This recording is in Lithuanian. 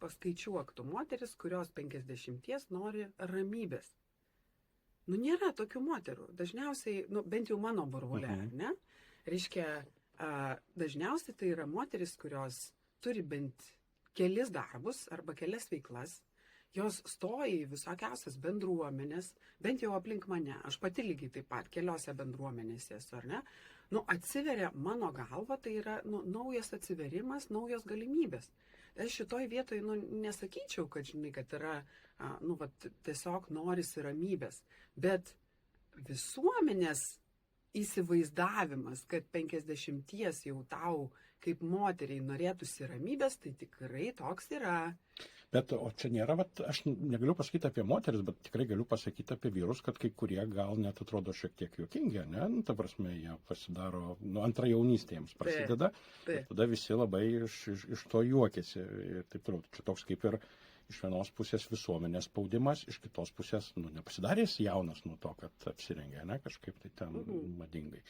paskaičiuok tu moteris, kurios 50 nori ramybės. Nu, nėra tokių moterų. Dažniausiai, nu, bent jau mano burbule, ne? Reiškia, dažniausiai tai yra moteris, kurios turi bent kelis darbus arba kelias veiklas. Jos stoja į visokiausias bendruomenės, bent jau aplink mane. Aš pati lygiai taip pat keliose bendruomenėse esu, ar ne? Nu, atsiveria mano galva, tai yra naujas atsiverimas, naujos galimybės. Aš šitoj vietoj nesakyčiau, kad, žinai, kad yra, tiesiog norisi ramybės. Bet visuomenės įsivaizdavimas, kad 50 jau tau kaip moteriai norėtųsi ramybės, tai tikrai toks yra. Bet, o čia nėra, aš negaliu pasakyti apie moteris, bet tikrai galiu pasakyti apie vyrus, kad kai kurie gal net atrodo šiek tiek juokingi, ne? Nu, ta prasme, jie pasidaro, antra jaunystė jiems prasideda, ir tada visi labai iš to juokiasi ir taip toliau. Čia toks kaip ir iš vienos pusės visuomenės spaudimas, iš kitos pusės, nepasidarės jaunas nuo to, kad apsirengė, ne, kažkaip tai ten madingai.